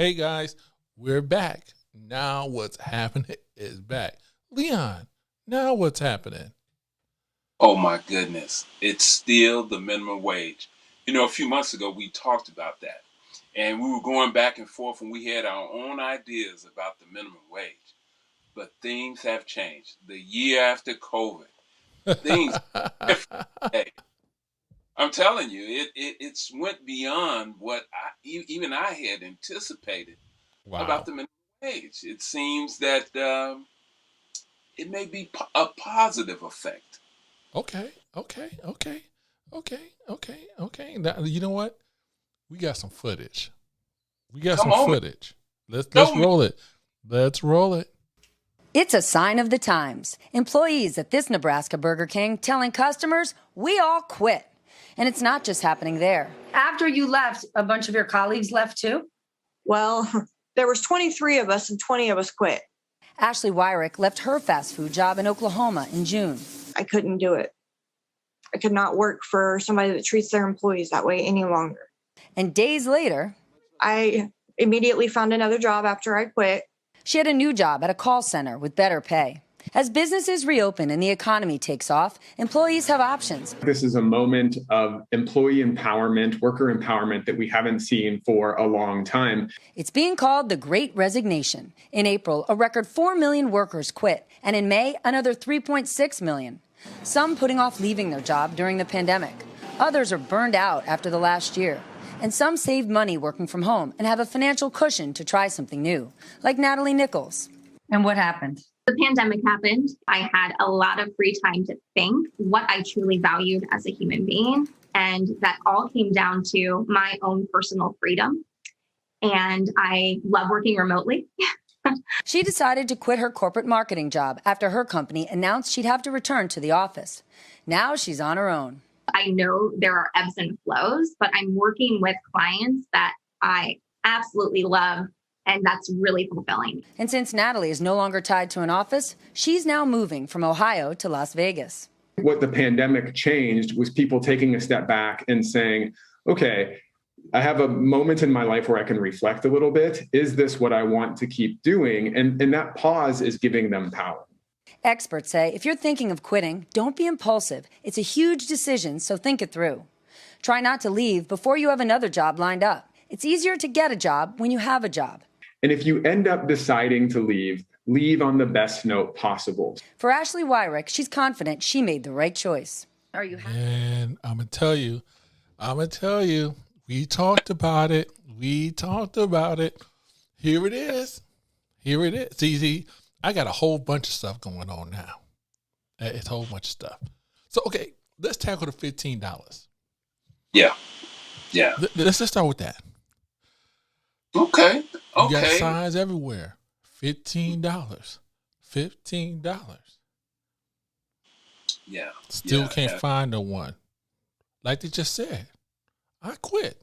Hey guys, we're back. Now what's happening is back. Leon, now what's happening? Oh my goodness. It's still the minimum wage. A few months ago we talked about that. And we were going back and forth and we had our own ideas about the minimum wage. But things have changed. The year after COVID, things are different today. I'm telling you, it's went beyond what even I had anticipated about Wow. the minimum wage. It seems that it may be a positive effect. Okay. Now, you know what? We got some footage. We got Come some on, man. footage. Let's Show me. roll it. Let's roll it. It's a sign of the times. Employees at this Nebraska Burger King telling customers, we all quit. And it's not just happening there. After you left, a bunch of your colleagues left too? Well, there was 23 of us and 20 of us quit. Ashley Wyrick left her fast food job in Oklahoma in June. I couldn't do it. I could not work for somebody that treats their employees that way any longer. And days later, I immediately found another job after I quit. she had a new job at a call center with better pay. As businesses reopen and the economy takes off, employees have options. This is a moment of employee empowerment, worker empowerment that we haven't seen for a long time. It's being called the Great Resignation. In April, a record 4 million workers quit, and in May, another 3.6 million. Some putting off leaving their job during the pandemic. Others are burned out after the last year. And some saved money working from home and have a financial cushion to try something new, like Natalie Nichols. And what happened? The pandemic happened. I had a lot of free time to think what I truly valued as a human being. And that all came down to my own personal freedom. And I love working remotely. She decided to quit her corporate marketing job after her company announced she'd have to return to the office. Now she's on her own. I know there are ebbs and flows, but I'm working with clients that I absolutely love. And that's really fulfilling. And since Natalie is no longer tied to an office, she's now moving from Ohio to Las Vegas. What the pandemic changed was people taking a step back and saying, okay, I have a moment in my life where I can reflect a little bit. Is this what I want to keep doing? And that pause is giving them power. Experts say if you're thinking of quitting, don't be impulsive. It's a huge decision, so think it through. Try not to leave before you have another job lined up. It's easier to get a job when you have a job. And if you end up deciding to leave on the best note possible. For Ashley Wyrick, she's confident she made the right choice. Are you happy? And I'm going to tell you, we talked about it. Here it is. See, I got a whole bunch of stuff going on now. It's a whole bunch of stuff. So, okay, let's tackle the $15. Yeah. Let's just start with that. Okay. You got signs everywhere. $15. Yeah. Still can't find no one. Like they just said, I quit.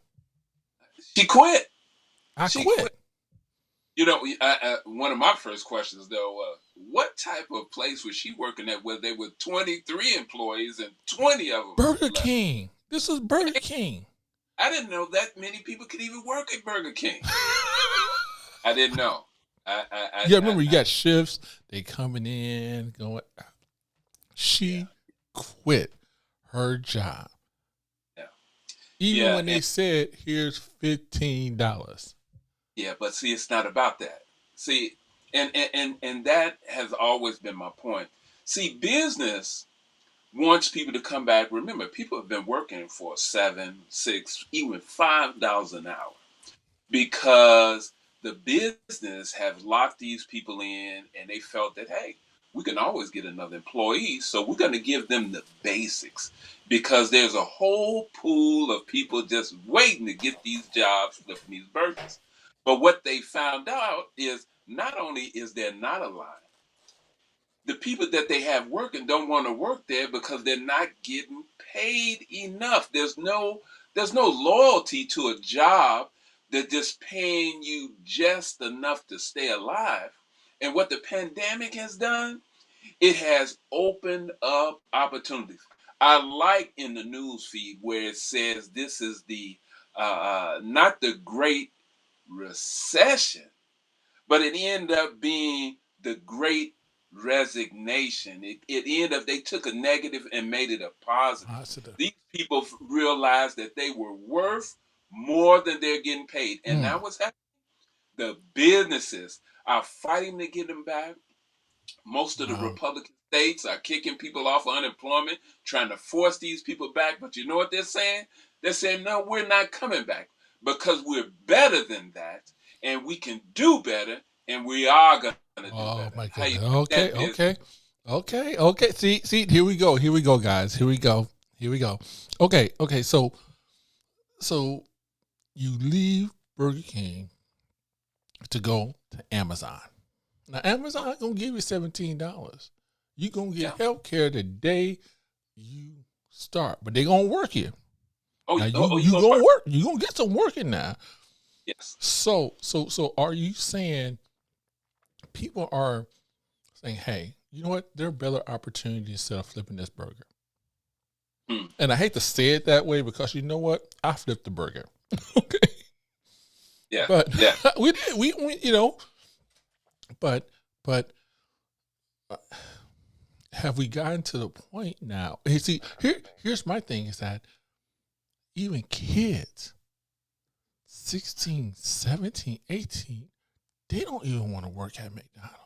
She quit. She quit. One of my first questions, though, what type of place was she working at where there were 23 employees and 20 of them? Burger King. This was Burger King. I didn't know that many people could even work at Burger King. I didn't know. Remember, you got shifts. They coming in, going. She quit her job. Yeah. Even when they said, here's $15. Yeah, but see, it's not about that. See, and that has always been my point. See, business wants people to come back. Remember, people have been working for $7, $6, even $5 an hour because the business have locked these people in and they felt that, hey, we can always get another employee. So we're going to give them the basics because there's a whole pool of people just waiting to get these jobs flipping these burgers. But what they found out is not only is there not a line, the people that they have working don't want to work there because they're not getting paid enough. There's no loyalty to a job that's just paying you just enough to stay alive. And what the pandemic has done, it has opened up opportunities. I like in the news feed where it says this is the not the great recession, but it ended up being the great resignation. It ended up, they took a negative and made it a positive. Positive. These people realized that they were worth more than they're getting paid. And now what's happening? The businesses are fighting to get them back. Most of the Republican states are kicking people off of unemployment, trying to force these people back. But you know what they're saying? They're saying, no, we're not coming back because we're better than that, and we can do better, and we are going to do better. Oh, my goodness. Okay. See, here we go, guys. Here we go. Okay. So you leave Burger King to go to Amazon. Now, Amazon going to give you $17. You're going to get health care the day you start, but they're going to work you. You're going to work. You're going to get some working now. Yes. So are you saying people are saying, hey, you know what? There are better opportunities instead of flipping this burger. And I hate to say it that way because you know what? I flipped the burger. Okay. Yeah. But we you know, but have we gotten to the point now? You see, here's my thing is that even kids, 16, 17, 18, they don't even want to work at McDonald's.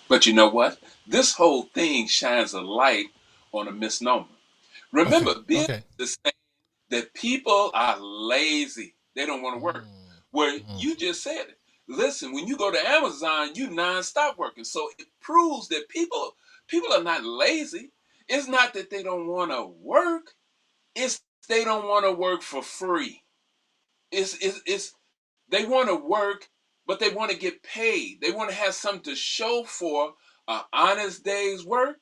But you know what? This whole thing shines a light on a misnomer. Remember, business is saying that people are lazy. They don't want to work. Where you just said it. Listen, when you go to Amazon, you non-stop working. So it proves that people are not lazy. It's not that they don't want to work. It's they don't want to work for free. It's they want to work, but they want to get paid. They want to have something to show for an honest day's work,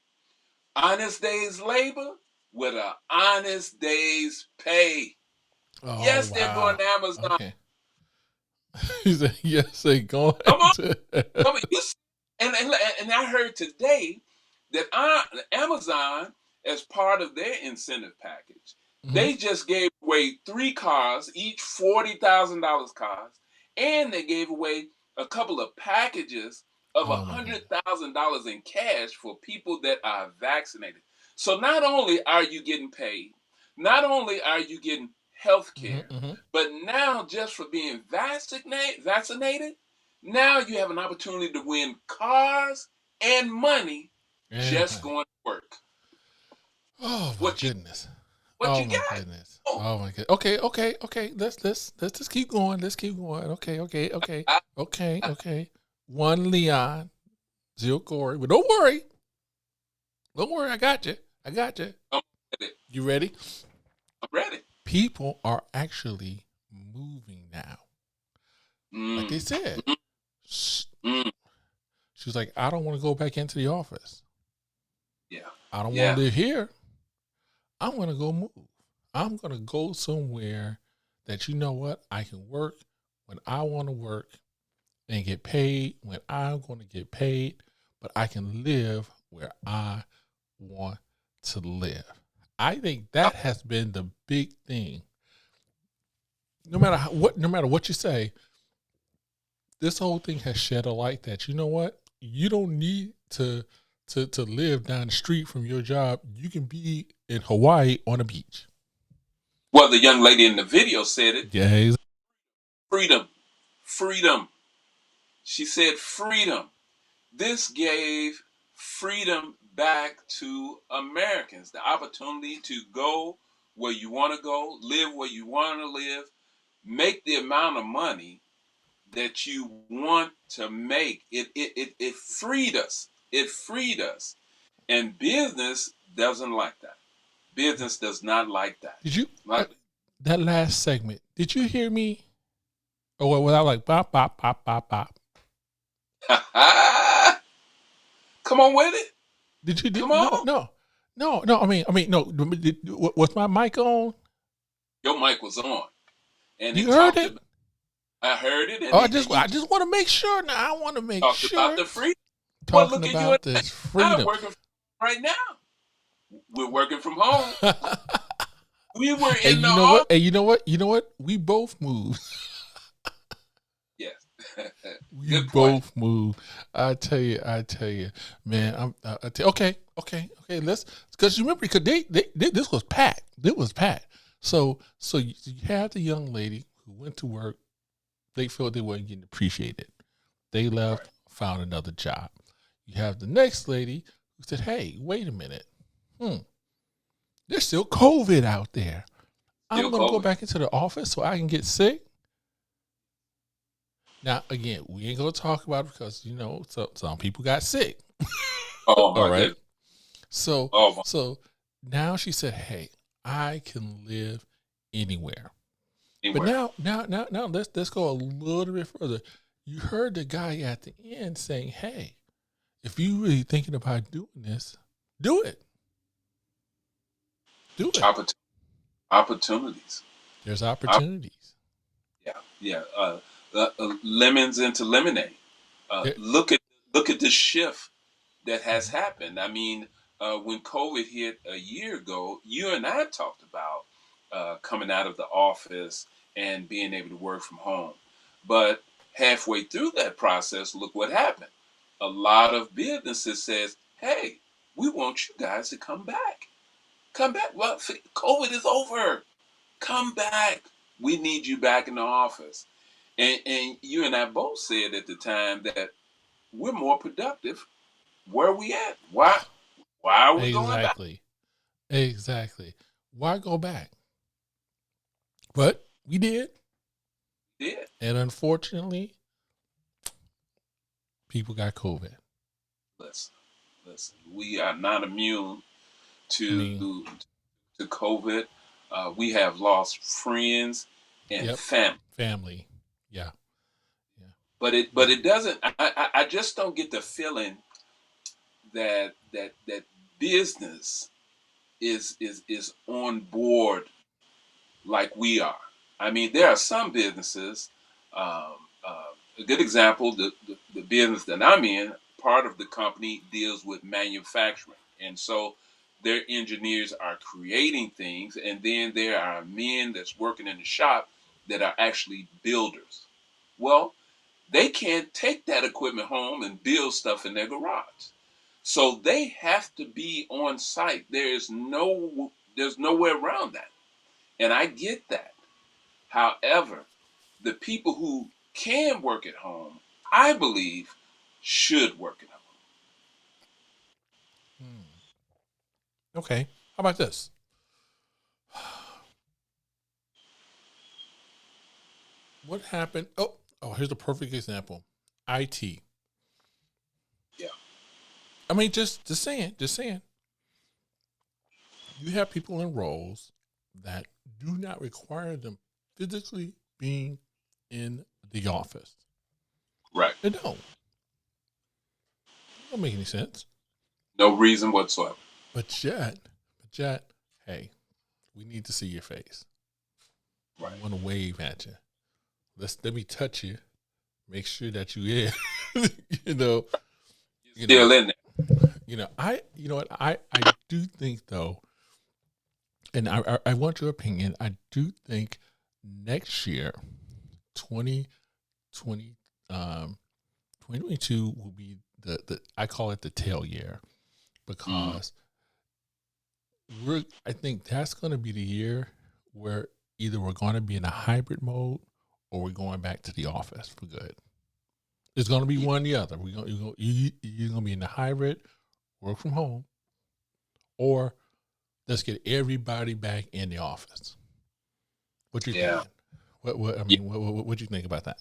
honest day's labor, with an honest day's pay. Oh, yes, wow. they're going to Amazon. Okay. He said, yes, they're going. Come on. And I heard today that Amazon, as part of their incentive package, they just gave away 3 cars, each $40,000 cars, and they gave away a couple of packages of $100,000 in cash for people that are vaccinated. So not only are you getting paid, not only are you getting health care, but now just for being vaccinated, now you have an opportunity to win cars and money just going to work. Oh my goodness! What you got? Goodness. Oh my goodness! Okay. Let's just keep going. Let's keep going. Okay. 1 Leon, 0 Corey. But don't worry. I got you. I'm ready. You ready? I'm ready. People are actually moving now. Like they said. She was like, I don't want to go back into the office. Yeah. I don't want to live here. I'm going to go move. I'm going to go somewhere that, you know what, I can work when I want to work and get paid when I'm going to get paid, but I can live where I want to live. I think that has been the big thing. No matter what you say, this whole thing has shed a light that, you know what, you don't need to live down the street from your job. You can be in Hawaii on a beach. Well, the young lady in the video said it. Yeah. Freedom. She said freedom. This gave freedom back to Americans, the opportunity to go where you want to go, live where you want to live, make the amount of money that you want to make. It freed us. It freed us. And business doesn't like that. Business does not like that. Did you that last segment? Did you hear me? Or was I like bop bop bop bop bop? Come on with it. Did you? Come on. No. I mean, no. Was my mic on? Your mic was on, and you heard it. I heard it. And I just want to make sure. Now I want to make sure. About the freedom. Talking well, about this freedom. I'm working right now. We're working from home. We were in the office. And you know what? We both moved. We Good point. both move. I tell you, man. Okay, okay, okay. Let's because you remember because they this was packed. It was packed. So you had the young lady who went to work. They felt they weren't getting appreciated. They Right. left, found another job. You have the next lady who said, "Hey, wait a minute. There's still COVID out there. I'm Still going to go COVID. back into the office so I can get sick." Now, again, we ain't going to talk about it because, some people got sick. Oh All my right. goodness. So, Oh my. so now she said, "Hey, I can live anywhere." But Anywhere. now let's go a little bit further. You heard the guy at the end saying, "Hey, if you really thinking about doing this, do it. Do it. Opportunities. There's Op- opportunities." yeah. Yeah. Lemons into lemonade. There- Look at the shift that has happened. I mean, when COVID hit a year ago, you and I talked about coming out of the office and being able to work from home. But halfway through that process, look what happened. A lot of businesses says, "Hey, we want you guys to come back. Come back. Well, COVID is over. Come back. We need you back in the office." And you and I both said at the time that we're more productive where we at. Why are we going back? Exactly. Exactly. Why go back? But we did. Yeah. And unfortunately, people got COVID. Listen, we are not immune I mean, to COVID. We have lost friends and yep, family, family. Yeah. Yeah. but it doesn't. I just don't get the feeling that business is on board like we are. I mean, there are some businesses. Um, a good example, the business that I'm in, part of the company deals with manufacturing, and so their engineers are creating things, and then there are men that's working in the shop that are actually builders. Well, they can't take that equipment home and build stuff in their garage, so they have to be on site. There's nowhere around that, and I get that. However, the people who can work at home, I believe, should work at home. Hmm. Okay. How about this? What happened? Oh, here's a perfect example. IT. Yeah. I mean, just saying. You have people in roles that do not require them physically being in the office. Right. They don't. Don't make any sense. No reason whatsoever. But yet, hey, we need to see your face. Right. We want to wave at you. Let me touch you. Make sure that you in. you know, you Still know, in there. you know what, I do think though, and I want your opinion. I do think next year, 2020, 2022 will be the I call it the tail year Mm. because I think that's going to be the year where either we're going to be in a hybrid mode or we're going back to the office for good. It's going to be one or the other. You're going to be in the hybrid, work from home, or let's get everybody back in the office. What you Yeah. thinking? What you think about that?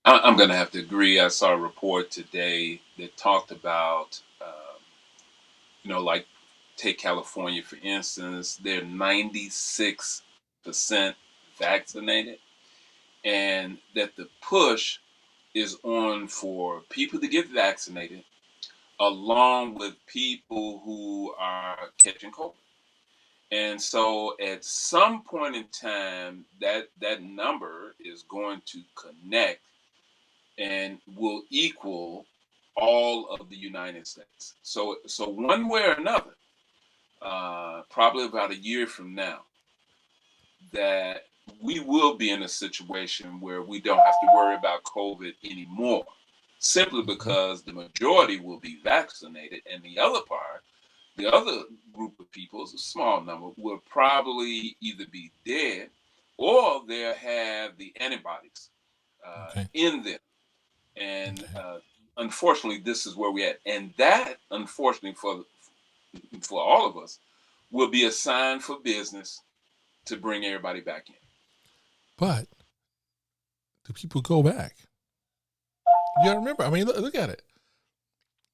I'm going to have to agree. I saw a report today that talked about, like take California for instance, they're 96% vaccinated, and that the push is on for people to get vaccinated along with people who are catching COVID. And so at some point in time, that number is going to connect and will equal all of the United States. So one way or another, probably about a year from now, that we will be in a situation where we don't have to worry about COVID anymore, simply because the majority will be vaccinated, and the other group of people, a small number, will probably either be dead or they'll have the antibodies Okay. in them. And Okay. unfortunately, this is where we're at. And that, unfortunately, for all of us, will be a sign for business to bring everybody back in. But do people go back? You got to remember. I mean, look at it.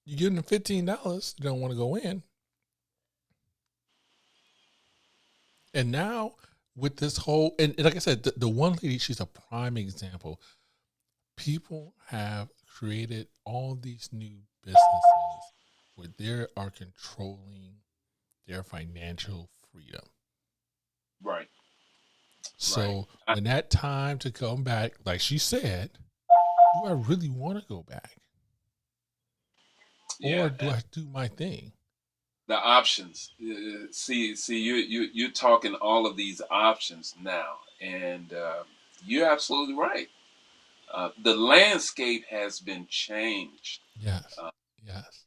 You give them $15, they don't want to go in. And now with this whole, and like I said, the one lady, she's a prime example. People have created all these new businesses where they are controlling their financial freedom. Right. So when that time to come back, like she said, do I really want to go back? Yeah, or do I do my thing? The options. See, you're talking all of these options now, and you're absolutely right. The landscape has been changed. Yes. Yes.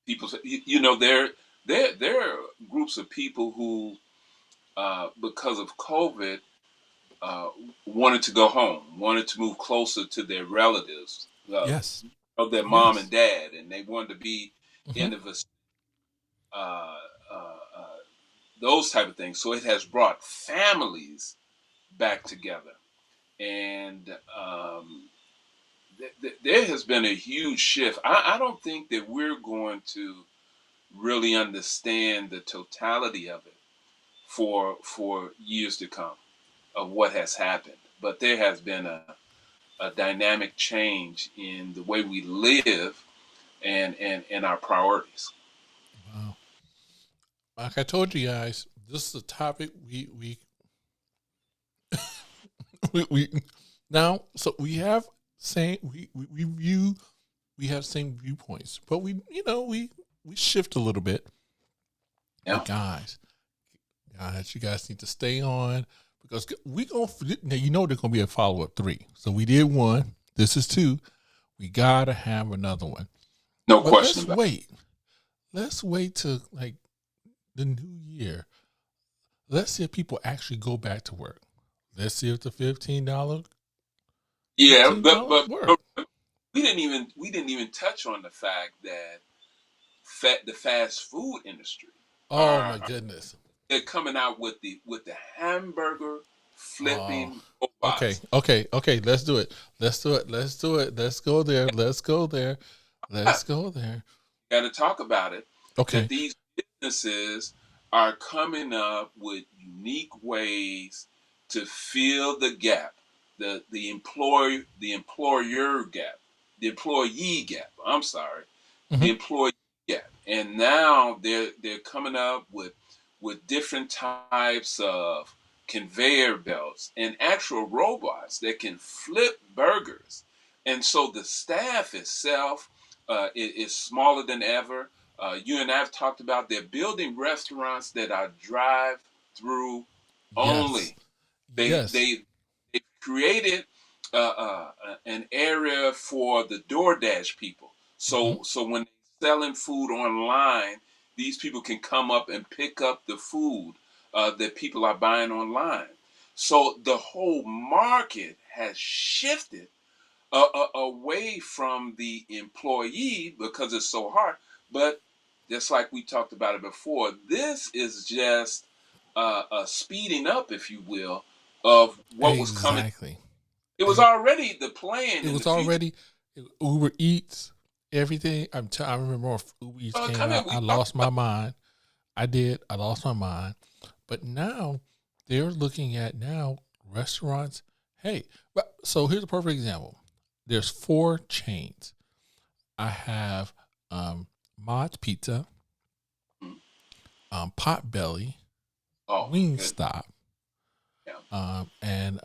People, there are groups of people who, because of COVID, wanted to go home, wanted to move closer to their relatives, Yes. of their mom Yes. and dad, and they wanted to be in Mhm. the vicinity. Those type of things. So it has brought families back together, and there has been a huge shift. I don't think that we're going to really understand the totality of it for years to come of what has happened. But there has been a dynamic change in the way we live and our priorities. Wow. Like I told you guys, this is a topic we we now. So we have same we view we have same viewpoints, but we shift a little bit. Yeah. But guys, you guys need to stay on because we gonna now there's gonna be a follow-up 3. So we did 1. This is 2. We gotta have another one. No But question let's about wait. Let's wait to like the new year. Let's see if people actually go back to work. Let's see if the $15 Yeah, but work. we didn't even touch on the fact that the fast food industry Oh my goodness. they're coming out with the hamburger Oh. flipping Okay. robots. Let's do it. Let's do it. Let's go there. Got to talk about it. Okay. That these businesses are coming up with unique ways to fill the gap, the employer gap, the employee gap. I'm sorry, the Mhm. employee gap, and now they're coming up with different types of conveyor belts and actual robots that can flip burgers, and so the staff itself is smaller than ever. You and I have talked about they're building restaurants that are drive-through Yes. only. They Yes. they they created an area for the DoorDash people. Mhm. So when they're selling food online, these people can come up and pick up the food that people are buying online. So the whole market has shifted away from the employee because it's so hard. But just like we talked about it before, this is just a speeding up, if you will, of what was coming. Exactly. It was already the plan It in the was future. already Uber Eats, everything. I remember when Uber Eats came out, We I talked lost my mind. I did. I lost my mind. But now they're looking at restaurants. Hey, so here's a perfect example. There's 4 chains. I have Mod's Pizza, Potbelly, oh good. Wingstop, Yeah. and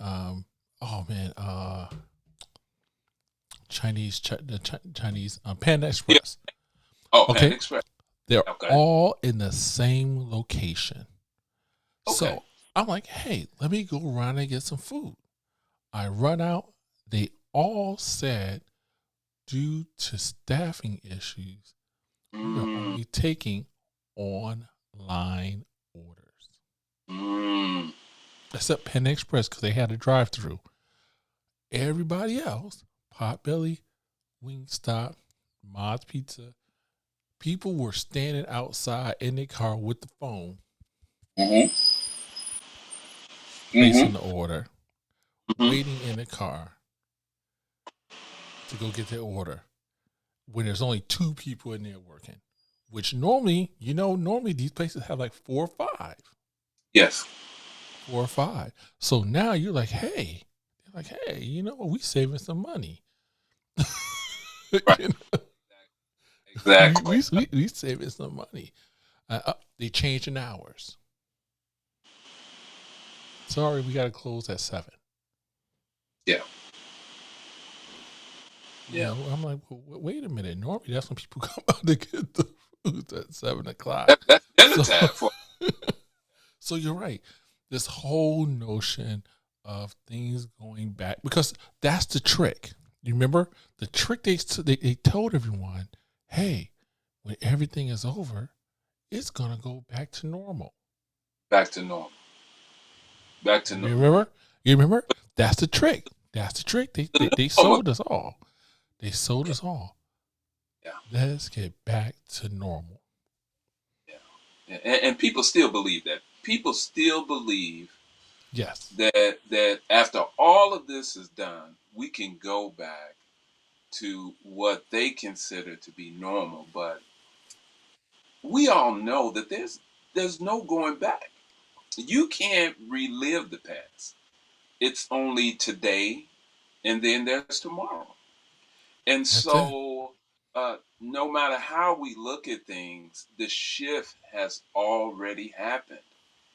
Chinese Chinese Panda Yeah. Express. Oh, Pan Okay, Express. they're Okay. all in the same location. Okay. So I'm like, hey, let me go run and get some food. I run out. They all said, due to staffing issues, we are Mm, only taking online orders. mm. Except Penn Express because they had a drive-through. Everybody else, Potbelly, Wingstop, Mod's Pizza, people were standing outside in their car with the phone, Mm-hmm. placing Mm-hmm. the order, Mm-hmm. waiting in the car to go get their order when there's only 2 people in there working. Which normally, normally these places have like 4 or 5. Yes. 4 or 5. So now you're like, hey, you know what? We saving some money. Right. You know? Exactly. we saving some money. They changed in hours. Sorry, we got to close at 7. Yeah. You Yeah. know, I'm like, well, wait a minute. Normally, that's when people come out to get the food at 7:00. That's dinner So, time for. so you're right. This whole notion of things going back, because that's the trick. You remember the trick they told everyone, hey, when everything is over, it's gonna go back to normal. Back to normal. Back to You normal. remember? You remember? That's the trick. That's the trick. They sold us all. They sold us all. Yeah. Let's get back to normal. Yeah. And people still believe that. People still believe Yes. that after all of this is done, we can go back to what they consider to be normal. But we all know that there's no going back. You can't relive the past. It's only today, and then there's tomorrow. And That's it. so, no matter how we look at things, the shift has already happened.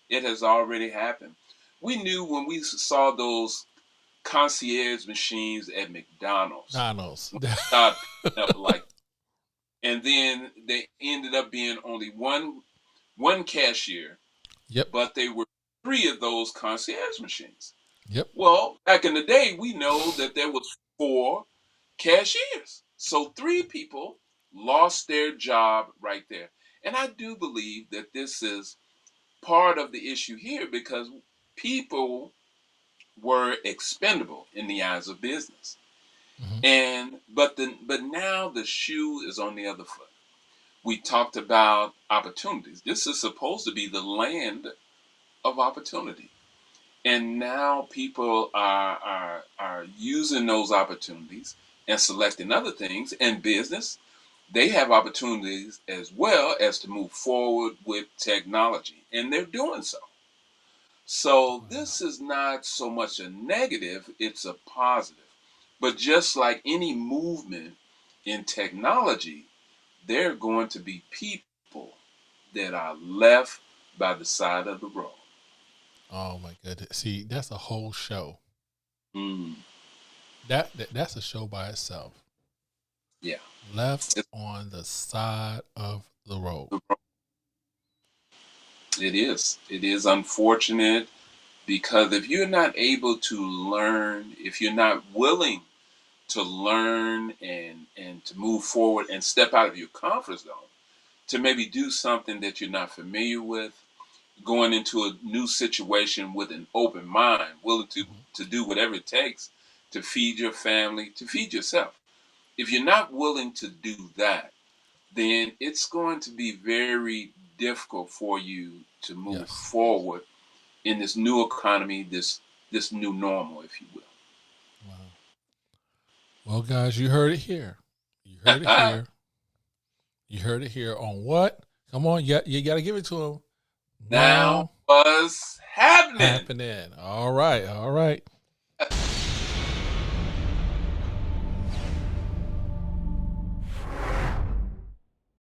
It has already happened. We knew when we saw those concierge machines at McDonald's, Donald's. not picking up like, and then they ended up being only one cashier, Yep. but they were 3 of those concierge machines. Yep. Well, back in the day, we know that there was 4 cashiers. So 3 people lost their job right there. And I do believe that this is part of the issue here because people were expendable in the eyes of business. Mm-hmm. But now the shoe is on the other foot. We talked about opportunities. This is supposed to be the land of opportunity. And now people are using those opportunities and selecting other things. And business, they have opportunities as well as to move forward with technology, and they're doing so. So Wow. this is not so much a negative, it's a positive. But just like any movement in technology, there are going to be people that are left by the side of the road. Oh my goodness. See, that's a whole show. Mm, That's a show by itself. yeah. Left on the side of the road. It is. It is unfortunate because if you're not able to learn, if you're not willing to learn and to move forward and step out of your comfort zone to maybe do something that you're not familiar with, going into a new situation with an open mind, willing Mm-hmm. to do whatever it takes to feed your family, to feed yourself. If you're not willing to do that, then it's going to be very difficult for you to move Yes. forward in this new economy, this new normal, if you Wow. Well, guys, you heard it here. You heard it will. here. You heard it here on what? Come on, you got to give it to them. Now Now what's happening? happening. All right. All right.